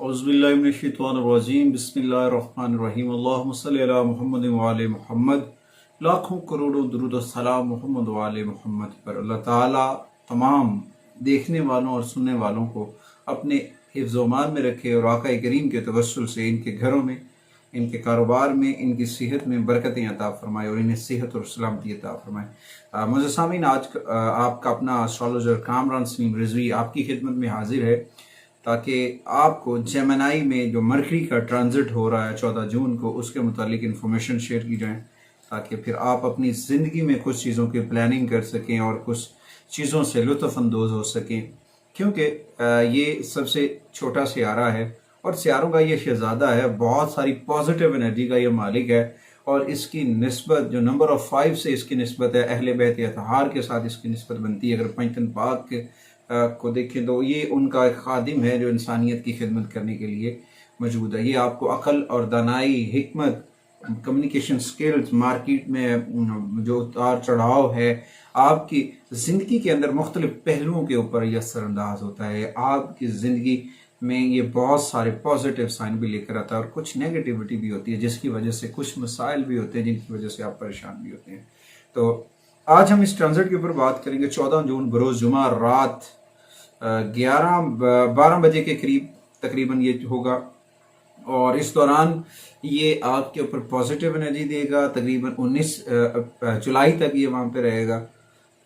औज़ुबिल्लाहिमिनश्शैतानिर्रजीम बिस्मिल्लाहिर्रहमानिर्रहीम अल्लाहुम्मा सल्लि अला मुहम्मद व आले मुहम्मद। लाखों करोड़ों दुरूद और सलाम मोहम्मद व आले मुहम्मद पर। अल्लाह ताला तमाम देखने वालों और सुनने वालों को अपने हिफ्ज़-ओ-मान में रखे और आका करीम के तवस्सुल से इनके घरों में, इनके कारोबार में, इनकी सेहत में बरकतें अता फरमाए और इन्हें सेहत और सलामती अता फरमाए। मुझे सामीन, आज आपका अपना एस्ट्रोलॉजर कामरान सलीम रिजवी आपकी खिदमत में हाजिर है ताकि आपको जेमिनी में जो मरकरी का ट्रांजिट हो रहा है 14 जून को, उसके मुतालिक इन्फॉर्मेशन शेयर की जाए ताकि फिर आप अपनी ज़िंदगी में कुछ चीज़ों की प्लानिंग कर सकें और कुछ चीज़ों से लुत्फ़अंदोज़ हो सकें। क्योंकि ये सबसे छोटा सियारा है और सियारों का ये शहज़ादा है, बहुत सारी पॉजिटिव एनर्जी का ये मालिक है और इसकी निस्बत जो नंबर ऑफ़ 5 से इसकी निस्बत है अहले बैत अतहार के साथ इसकी निस्बत बनती है। अगर पंचतन पाक को देखें तो ये उनका एक खादिम है जो इंसानियत की खिदमत करने के लिए मौजूद है। ये आपको अक्ल और दानाई, हिकमत, कम्युनिकेशन स्किल्स, मार्केट में जो उतार चढ़ाव है, आपकी ज़िंदगी के अंदर मुख्तलिफ पहलुओं के ऊपर यह असरअंदाज होता है। आपकी ज़िंदगी में ये बहुत सारे पॉजिटिव साइन भी लेकर आता है और कुछ नेगेटिविटी भी होती है जिसकी वजह से कुछ मसाइल भी होते हैं जिनकी वजह से आप परेशान भी होते हैं। तो आज हम इस ट्रांजिट के ऊपर बात करेंगे। 14 जून बरोज़ जुमा रात 12 बजे के करीब तकरीबन ये होगा और इस दौरान ये आपके ऊपर पॉजिटिव एनर्जी देगा। तकरीबन 19 जुलाई तक ये वहाँ पे रहेगा।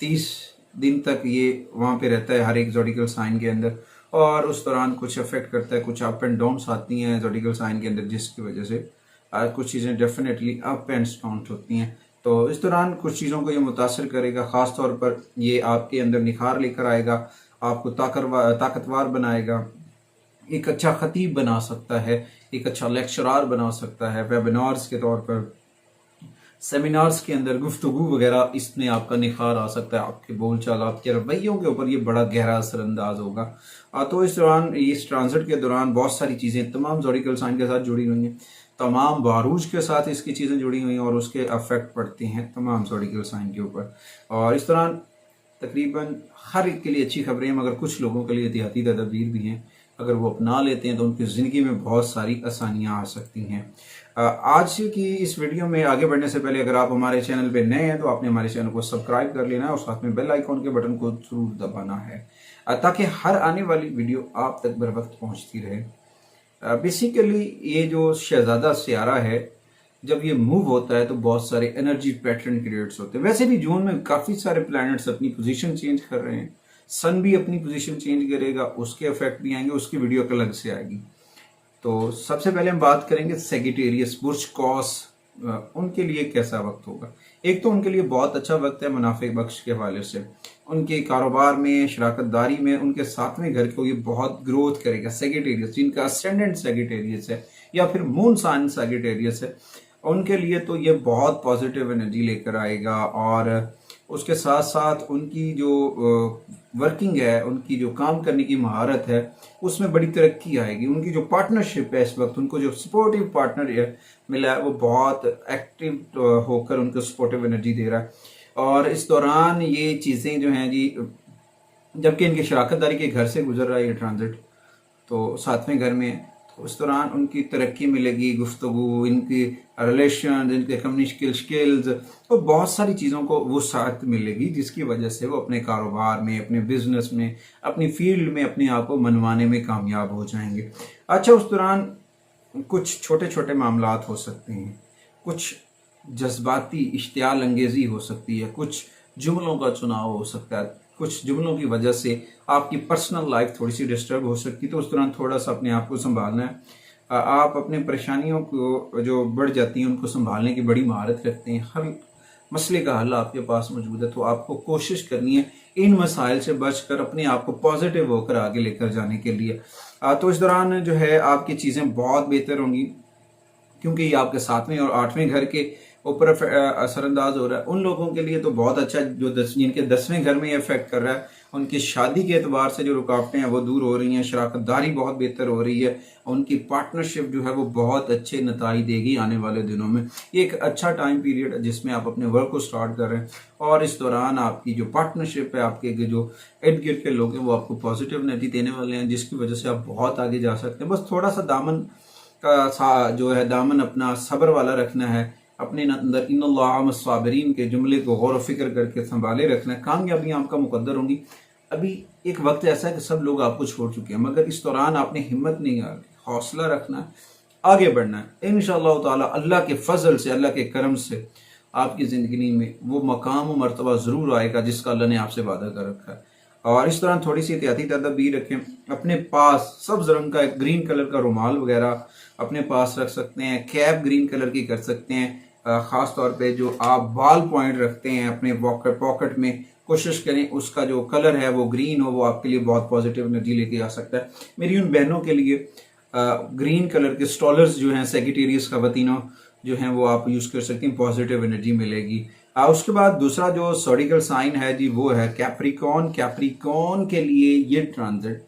30 दिन तक ये वहाँ पे रहता है हर एक ज़ोडिकल साइन के अंदर और उस दौरान कुछ अफेक्ट करता है, कुछ अप एंड डाउन्स आती हैं ज़ोडिकल साइन के अंदर जिसकी वजह से कुछ चीज़ें डेफिनेटली अप एंड डाउन होती हैं। तो इस दौरान कुछ चीज़ों को ये मुतासर करेगा। ख़ास तौर पर ये आपके अंदर निखार लेकर आएगा, आपको ताकतवर बनाएगा, एक अच्छा खतीब बना सकता है, एक अच्छा लेक्चरार बना सकता है। वेबिनार्स के तौर पर, सेमिनार्स के अंदर गुफ्तगू वगैरह, इसमें आपका निखार आ सकता है। आपके बोलचाल, आपके रवैयों के ऊपर ये बड़ा गहरा असरअंदाज होगा। तो इस दौरान, इस ट्रांजिट के दौरान बहुत सारी चीज़ें तमाम ज़ोडिकल साइन के साथ जुड़ी हुई हैं, तमाम बारूज के साथ इसकी चीज़ें जुड़ी हुई हैं और उसके अफेक्ट पड़ते हैं तमाम ज़ोडिकल साइन के ऊपर। और इस दौरान तकरीबन हर एक के लिए अच्छी खबरें हैं, मगर कुछ लोगों के लिए एहतियाती तदबीर भी हैं। अगर वो अपना लेते हैं तो उनकी ज़िंदगी में बहुत सारी आसानियाँ आ सकती हैं। आज की इस वीडियो में आगे बढ़ने से पहले अगर आप हमारे चैनल पे नए हैं तो आपने हमारे चैनल को सब्सक्राइब कर लेना है और साथ में बेल आइकॉन के बटन को ज़रूर दबाना है ताकि हर आने वाली वीडियो आप तक बर वक्त पहुँचती रहे। बेसिकली ये जो शहज़ादा सियारा है, जब ये मूव होता है तो बहुत सारे एनर्जी पैटर्न क्रिएट्स होते हैं। वैसे भी जून में काफ़ी सारे प्लैनेट्स अपनी पोजीशन चेंज कर रहे हैं। सन भी अपनी पोजीशन चेंज करेगा, उसके इफेक्ट भी आएंगे, उसकी वीडियो अलग से आएगी। तो सबसे पहले हम बात करेंगे सेजिटेरियस, बुर्ज कॉस, उनके लिए कैसा वक्त होगा। एक तो उनके लिए बहुत अच्छा वक्त है मुनाफे बख्श के हवाले से, उनके कारोबार में, शराकतदारी में, उनके 7वें घर को ये बहुत ग्रोथ करेगा। सेजिटेरियस जिनका असेंडेंट सेजिटेरियस है या फिर मून साइन सेजिटेरियस है, उनके लिए तो ये बहुत पॉजिटिव एनर्जी लेकर आएगा और उसके साथ साथ उनकी जो वर्किंग है, उनकी जो काम करने की महारत है, उसमें बड़ी तरक्की आएगी। उनकी जो पार्टनरशिप है, इस वक्त उनको जो सपोर्टिव पार्टनर है मिला है, वो बहुत एक्टिव होकर उनको सपोर्टिव एनर्जी दे रहा है। और इस दौरान ये चीज़ें जो हैं जी, जबकि इनकी शराकतदारी के घर से गुजर रहा है ये ट्रांजिट, तो 7वें घर में, तो उस दौरान उनकी तरक्की मिलेगी, गुफ्तगू, इनकी रिलेशन, इनके कम्युनिकेशन स्किल्स और बहुत सारी चीज़ों को वो साथ मिलेगी जिसकी वजह से वो अपने कारोबार में, अपने बिजनेस में, अपनी फील्ड में अपने आप को मनवाने में कामयाब हो जाएंगे। अच्छा, उस दौरान कुछ छोटे छोटे मामलात हो सकते हैं, कुछ जज्बाती इश्तियाल अंगेज़ी हो सकती है, कुछ जुमलों का चुनाव हो सकता है, कुछ जुमलों की वजह से आपकी पर्सनल लाइफ थोड़ी सी डिस्टर्ब हो सकती है। तो उस दौरान थोड़ा सा अपने आप को संभालना है। आप अपने परेशानियों को जो बढ़ जाती हैं उनको संभालने की बड़ी महारत रखते हैं, हर मसले का हल आपके पास मौजूद है। तो आपको कोशिश करनी है इन मसाइल से बचकर अपने आप को पॉजिटिव होकर आगे लेकर जाने के लिए। तो इस दौरान जो है आपकी चीज़ें बहुत बेहतर होंगी क्योंकि ये आपके 7वें और 8वें घर के ऊपर असरअंदाज हो रहा है, उन लोगों के लिए तो बहुत अच्छा, जो जिनके 10वें घर में ये इफेक्ट कर रहा है, उनकी शादी के एतबार से जो रुकावटें हैं वो दूर हो रही हैं, शराकतदारी बहुत बेहतर हो रही है, उनकी पार्टनरशिप जो है वो बहुत अच्छे नताई देगी आने वाले दिनों में। ये एक अच्छा टाइम पीरियड है जिसमें आप अपने वर्क को स्टार्ट कर रहे हैं, और इस दौरान आपकी जो पार्टनरशिप है, आपके जो इर्द गिर्द के लोग हैं वो आपको पॉजिटिव एनर्जी देने वाले हैं, जिसकी वजह से आप बहुत आगे जा सकते हैं। बस थोड़ा सा दामन का जो है दामन अपना सब्र वाला रखना है, अपने अंदर इन्नल्लाह साबिरीन के जुमले को गौर फिक्र करके संभाले रखना है। कामयाबियां आपका मुकद्दर होंगी। अभी एक वक्त ऐसा है कि सब लोग आपको छोड़ चुके हैं, मगर इस दौरान आपने हिम्मत नहीं हारनी, हौसला रखना है, आगे बढ़ना है। इंशाअल्लाह ताला अल्लाह के फजल से, अल्लाह के करम से आपकी ज़िंदगी में वो मकाम और मर्तबा ज़रूर आएगा जिसका अल्लाह ने आपसे वादा कर रखा है। और इस दौरान थोड़ी सी एहतियाती तदबीर रखें। अपने पास सब्ज़ रंग का एक ग्रीन कलर का रुमाल वगैरह अपने पास रख सकते हैं, कैप ग्रीन कलर की कर सकते हैं। ख़ास तौर पे जो आप बाल पॉइंट रखते हैं अपने पॉकेट में, कोशिश करें उसका जो कलर है वो ग्रीन हो, वो आपके लिए बहुत पॉजिटिव एनर्जी लेके आ सकता है। मेरी उन बहनों के लिए ग्रीन कलर के स्टॉलर्स जो हैं, सेगिटेरियस खवातीनों जो हैं, वो आप यूज़ कर सकते हैं, पॉजिटिव एनर्जी मिलेगी। उसके बाद दूसरा जो ज़ोडिएकल साइन है जी वो है कैप्रिकॉर्न। कैप्रिकॉर्न के लिए ये ट्रांजिट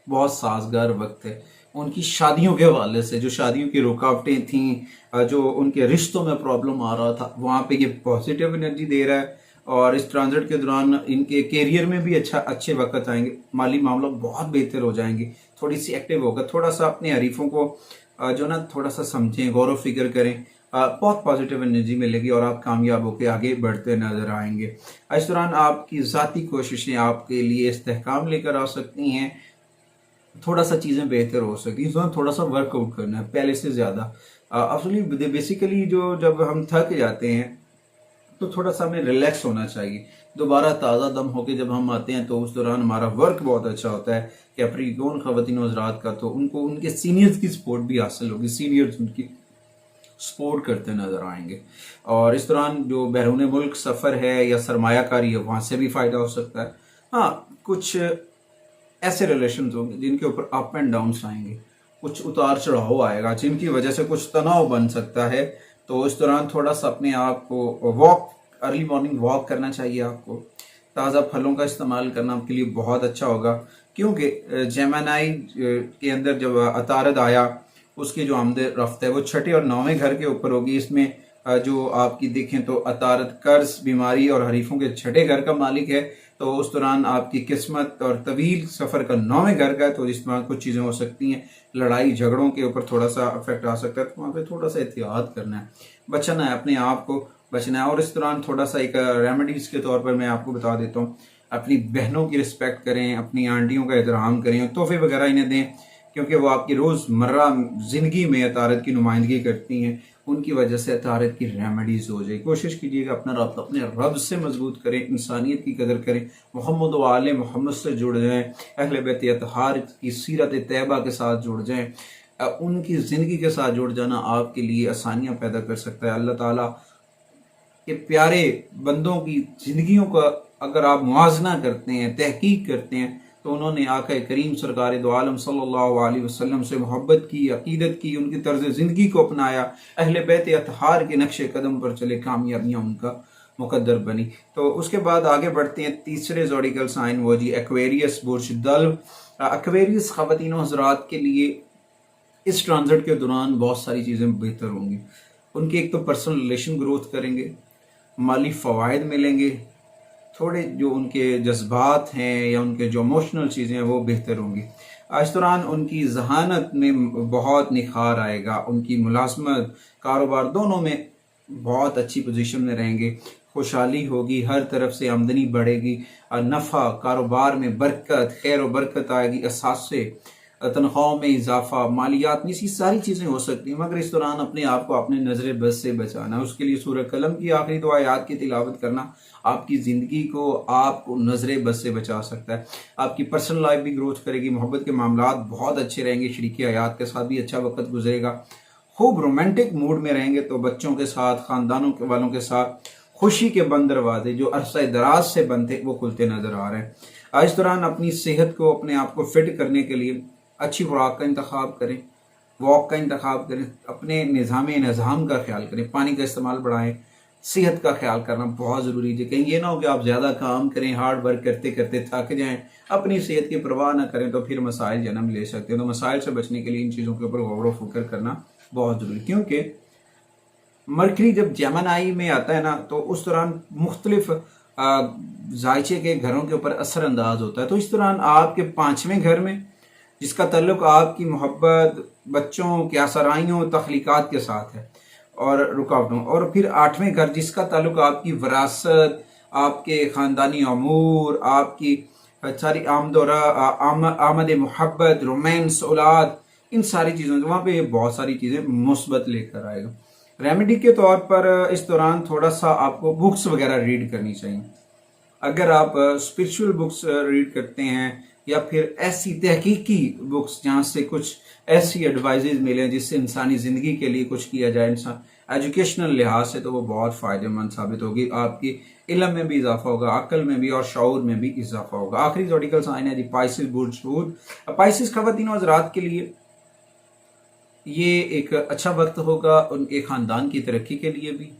बहुत साजगार वक्त है। उनकी शादियों के हवाले से, जो शादियों की रुकावटें थीं, जो उनके रिश्तों में प्रॉब्लम आ रहा था, वहाँ पे ये पॉजिटिव एनर्जी दे रहा है। और इस ट्रांजिट के दौरान इनके कैरियर में भी अच्छे वक्त आएंगे, माली मामला बहुत बेहतर हो जाएंगे, थोड़ी सी एक्टिव होगा। थोड़ा सा अपने हरीफों को जो ना थोड़ा सा समझें, गौर फिक्र करें, बहुत पॉजिटिव एनर्जी मिलेगी और आप कामयाब होकर आगे बढ़ते नजर आएंगे। इस दौरान आपकी ज़ाती कोशिशें आपके लिए इस्तेहकाम लेकर आ सकती हैं, थोड़ा सा चीज़ें बेहतर हो सकती हैं। इस दौरान थोड़ा सा वर्कआउट करना है पहले से ज़्यादा। एक्चुअली बेसिकली जो जब हम थक जाते हैं तो थोड़ा सा हमें रिलैक्स होना चाहिए, दोबारा ताज़ा दम होके जब हम आते हैं तो उस दौरान हमारा वर्क बहुत अच्छा होता है। कैप्रिकॉर्न ख़वातीन हज़रात का तो उनको उनके सीनियर्स की सपोर्ट भी हासिल होगी, सीनियर्स उनकी सपोर्ट करते नजर आएंगे। और इस दौरान जो बैरून मुल्क सफ़र है या सरमायाकारी है, वहाँ से भी फ़ायदा हो सकता है। हाँ, कुछ ऐसे रिलेशन होंगे जिनके ऊपर अप एंड डाउन्स आएंगे, कुछ उतार चढ़ाव आएगा जिनकी वजह से कुछ तनाव बन सकता है। तो इस दौरान थोड़ा सा अपने आप को वॉक, अर्ली मॉर्निंग वॉक करना चाहिए आपको। ताज़ा फलों का इस्तेमाल करना आपके लिए बहुत अच्छा होगा, क्योंकि जेमिनी के अंदर जब अतारद आया, उसकी जो आमद रफ्त है वो 6ठे और 9वें घर के ऊपर होगी। इसमें जो आपकी देखें तो अतारद कर्ज, बीमारी और हरीफों के 6ठे घर का मालिक है। तो उस दौरान आपकी किस्मत और तवील सफ़र का 9वें घर का है, तो इस दौरान कुछ चीज़ें हो सकती हैं, लड़ाई झगड़ों के ऊपर थोड़ा सा इफेक्ट आ सकता है, तो वहाँ पे थोड़ा सा एहतियात करना है, बचना है, अपने आप को बचना है। और इस दौरान थोड़ा सा एक रेमेडीज़ के तौर पर मैं आपको बता देता हूँ, अपनी बहनों की रिस्पेक्ट करें, अपनी आंटियों का एहतराम करें, तोहफे वगैरह इन्हें दें, क्योंकि वो आपकी रोज़मर्रा ज़िंदगी में अतारत की नुमाइंदगी करती हैं, उनकी वजह से अतारत की रेमेडीज़ हो जाए। कोशिश कीजिएगा अपना रब्त अपने रब से मजबूत करें, इंसानियत की कदर करें, मोहम्मद व आले मोहम्मद से जुड़ जाएँ, अहले बैत अतहार की सीरत तैयबा के साथ जुड़ जाएँ। उनकी ज़िंदगी के साथ जुड़ जाना आपके लिए आसानियाँ पैदा कर सकता है। अल्लाह ताला के प्यारे बंदों की ज़िंदगियों का अगर आप मुआजना करते हैं, तहकीक करते हैं, तो उन्होंने आका करीम सरकार दो आलम सल्लल्लाहु अलैहि वसल्लम से मोहब्बत की, अकीदत की, उनकी तर्ज ज़िंदगी को अपनाया, अहले बैत अतहार के नक्शे कदम पर चले, कामयाबियाँ उनका मुकद्दर बनी। तो उसके बाद आगे बढ़ते हैं तीसरे ज़ोडिएकल साइन, वो जी एक्वेरियस बुर्ज दल्व। एक्वेरियस ख़वातीन हज़रात के लिए इस ट्रांजिट के दौरान बहुत सारी चीज़ें बेहतर होंगी। उनके एक तो पर्सनल रिलेशन ग्रोथ करेंगे, माली फ़वाइद मिलेंगे, थोड़े जो उनके जज्बात हैं या उनके जो इमोशनल चीज़ें हैं वो बेहतर होंगी। इस दौरान उनकी जहानत में बहुत निखार आएगा, उनकी मुलाजमत, कारोबार दोनों में बहुत अच्छी पोजीशन में रहेंगे, खुशहाली होगी, हर तरफ से आमदनी बढ़ेगी, नफ़ा, कारोबार में बरकत, खैर व बरकत आएगी, असासे, तनख्वाहों में इजाफा, मालियात में, इसी सारी चीज़ें हो सकती हैं। मगर इस दौरान अपने आप को अपने नजर बस से बचाना, उसके लिए सूरह कलम की आखिरी 2 आयात की तिलावत करना आपकी ज़िंदगी को, आपको नजर बस से बचा सकता है। आपकी पर्सनल लाइफ भी ग्रोथ करेगी, मोहब्बत के मामलात बहुत अच्छे रहेंगे, शरीकी हयात के साथ भी अच्छा वक्त गुजरेगा, खूब रोमांटिक मूड में रहेंगे। तो बच्चों के साथ, ख़ानदानों के वालों के साथ खुशी के बंद दरवाजे जो अरसा दराज से बनते वो खुलते नजर आ रहे हैं। इस दौरान अपनी सेहत को, अपने आप को फिट करने के लिए अच्छी खुराक का इंतखाब करें, वॉक का इंतखाब करें, अपने निज़ाम का ख्याल करें, पानी का इस्तेमाल बढ़ाएं, सेहत का ख्याल करना बहुत ज़रूरी है। कहीं ये ना हो कि आप ज़्यादा काम करें, हार्ड वर्क करते करते थक जाएं, अपनी सेहत की परवाह ना करें, तो फिर मसाइल जन्म ले सकते हैं। तो मसाइल से बचने के लिए इन चीज़ों के ऊपर गौर व फिक्र करना बहुत ज़रूरी, क्योंकि मरकरी जब जेमिनी में आता है ना, तो उस दौरान मुख्तलिफ जायचे के घरों के ऊपर असरअंदाज होता है। तो इस दौरान आपके 5वें घर में, जिसका ताल्लुक आपकी मोहब्बत, बच्चों की आसराइयों, तख्लीकात के साथ है और रुकावटों, और फिर 8वें घर जिसका ताल्लुक आपकी विरासत, आपके ख़ानदानी अमूर, आपकी सारी आमद मोहब्बत, रोमांस, औलाद, इन सारी चीज़ों से वहाँ पे बहुत सारी चीज़ें मुस्बत लेकर आएगा। रेमेडी के तौर पर इस दौरान थोड़ा सा आपको बुक्स वगैरह रीड करनी चाहिए। अगर आप स्पिरिचुअल बुक्स रीड करते हैं या फिर ऐसी तहकीकी बुक्स जहाँ से कुछ ऐसी एडवाइजेज मिले जिससे इंसानी ज़िंदगी के लिए कुछ किया जाए, इंसान एजुकेशनल लिहाज से, तो वो बहुत फ़ायदेमंद साबित होगी। आपकी इल्म में भी इजाफा होगा, अक्ल में भी और शऊर में भी इजाफा होगा। आखिरी ज़ोडिकल साइन है जी पाइसिस बुर्ज। पाइसिस ख़वातीन हज़रात के लिए ये एक अच्छा वक्त होगा, उनके ख़ानदान की तरक्की के लिए भी,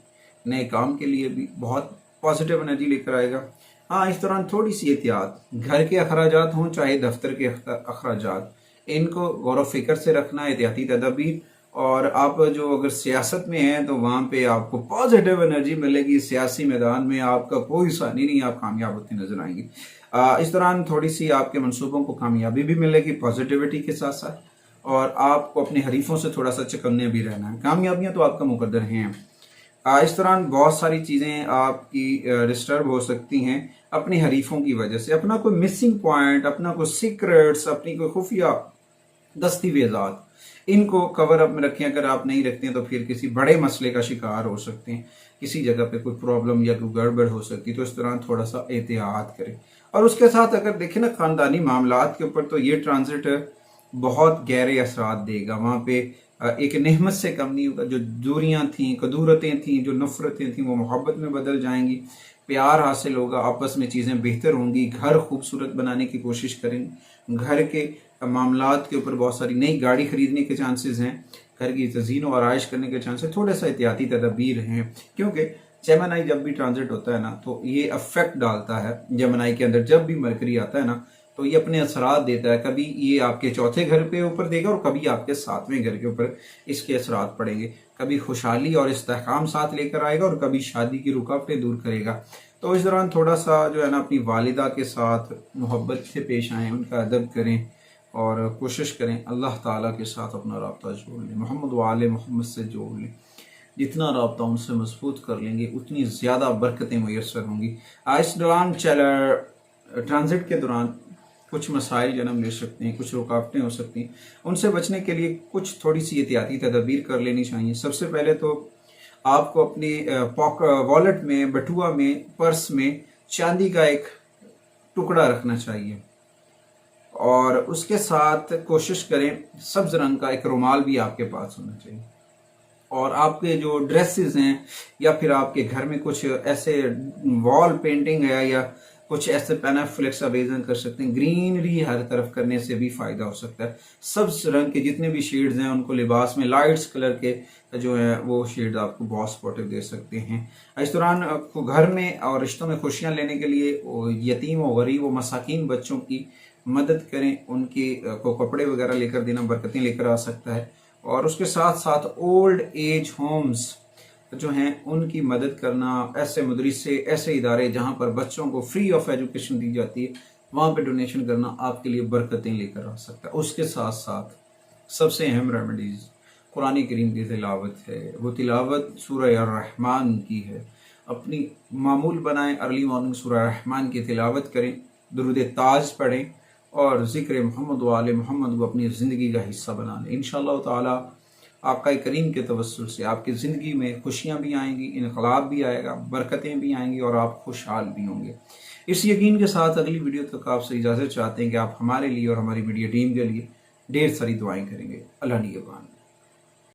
नए काम के लिए भी बहुत पॉजिटिव एनर्जी लेकर आएगा। हाँ, इस दौरान थोड़ी सी एहतियात, घर के अखराजात हों चाहे दफ्तर के अखराजात, इनको गौर फिक्र से रखना, एहतियाती तदाबीर। और आप जो अगर सियासत में हैं तो वहाँ पे आपको पॉजिटिव एनर्जी मिलेगी, सियासी मैदान में आपका कोई सानी नहीं, आप कामयाब होते नजर आएंगे। इस दौरान थोड़ी सी आपके मंसूबों को कामयाबी भी मिलेगी पॉजिटिविटी के साथ साथ, और आपको अपने हरीफों से थोड़ा सा चकन्ने भी रहना है। कामयाबियां तो आपका मुकद्दर हैं। इस दौरान बहुत सारी चीज़ें आपकी डिस्टर्ब हो सकती हैं अपने हरीफों की वजह से। अपना कोई मिसिंग पॉइंट, अपना कोई सीक्रेट्स, अपनी कोई खुफिया दस्तावेजात, इनको कवर अप में रखें। अगर आप नहीं रखते हैं तो फिर किसी बड़े मसले का शिकार हो सकते हैं, किसी जगह पे कोई प्रॉब्लम या कोई गड़बड़ हो सकती है। तो इस दौरान थोड़ा सा एहतियात करें। और उसके साथ अगर देखें ना ख़ानदानी मामलात के ऊपर, तो ये ट्रांजिट बहुत गहरे असरात देगा। वहाँ पे एक नेहमत से कम नहीं होगा। जो दूरियां थीं, कदूरतें थीं, जो नफ़रतें थीं, वो मोहब्बत में बदल जाएंगी, प्यार हासिल होगा, आपस में चीज़ें बेहतर होंगी। घर खूबसूरत बनाने की कोशिश करेंगे। घर के मामलात के ऊपर बहुत सारी नई गाड़ी खरीदने के चांसेस हैं, घर की तज़ीन और आराइश करने के चांसेस, थोड़ा सा एहतियाती तदबीर हैं। क्योंकि जेमिनी जब भी ट्रांजिट होता है ना, तो ये अफेक्ट डालता है जेमिनी के अंदर। जब भी मरकरी आता है ना, तो ये अपने असरात देता है। कभी ये आपके चौथे घर पे ऊपर देगा और कभी आपके 7वें घर के ऊपर इसके असरात पड़ेंगे। कभी खुशहाली और इस्तेहकाम साथ लेकर आएगा और कभी शादी की रुकावटें दूर करेगा। तो इस दौरान थोड़ा सा जो है ना, अपनी वालिदा के साथ मोहब्बत से पेश आएँ, उनका अदब करें और कोशिश करें अल्लाह ताला के साथ अपना राब्ता जोड़ लें, मोहम्मद व आले मोहम्मद से जोड़ लें। जितना राब्ता उनसे मजबूत कर लेंगे उतनी ज़्यादा बरकतें मुयस्सर होंगी। इस दौरान ट्रांजिट के दौरान कुछ मसाइल जन्म ले सकते हैं, कुछ रुकावटें हो सकती हैं। उनसे बचने के लिए कुछ थोड़ी सी एहतियाती तदबीर कर लेनी चाहिए। सबसे पहले तो आपको अपने वॉलेट में, बटुआ में, पर्स में चांदी का एक टुकड़ा रखना चाहिए, और उसके साथ कोशिश करें सब्ज रंग का एक रुमाल भी आपके पास होना चाहिए। और आपके जो ड्रेसेस हैं या फिर आपके घर में कुछ ऐसे वॉल पेंटिंग है या कुछ ऐसे पेनाफ्लेक्स आवेदन कर सकते हैं। ग्रीनरी हर तरफ करने से भी फायदा हो सकता है। सब्ज रंग के जितने भी शेड्स हैं उनको लिबास में लाइट्स कलर के जो है वो शेड्स आपको बहुत सपोर्टिव दे सकते हैं। इस दौरान घर में और रिश्तों में खुशियां लेने के लिए यतीम और गरीब व मसाकीन बच्चों की मदद करें। उनके को कपड़े वगैरह लेकर देना बरकतें लेकर आ सकता है। और उसके साथ साथ ओल्ड एज होम्स जो हैं उनकी मदद करना, ऐसे मदरसे, ऐसे इदारे जहाँ पर बच्चों को फ्री ऑफ एजुकेशन दी जाती है, वहाँ पे डोनेशन करना आपके लिए बरकतें लेकर आ सकता है। उसके साथ साथ सबसे अहम रेमेडीज़ कुरान करीम की तिलावत है। वो तिलावत सूरह रहमान की है। अपनी मामूल बनाएं, अर्ली मॉर्निंग सूरह रहमान की तिलावत करें, दुरूद ताज पढ़ें और ज़िक्र मोहम्मद व आले मोहम्मद को अपनी ज़िंदगी का हिस्सा बना लें। इंशाअल्लाह ताला आपका करीम के तवस्सुल से आपकी ज़िंदगी में खुशियाँ भी आएंगी, इनकलाब भी आएगा, बरकतें भी आएंगी और आप खुशहाल भी होंगे। इस यकीन के साथ अगली वीडियो तक आपसे इजाज़त चाहते हैं कि आप हमारे लिए और हमारी मीडिया टीम के लिए ढेर सारी दुआएं करेंगे। अल्लाह निगहबान।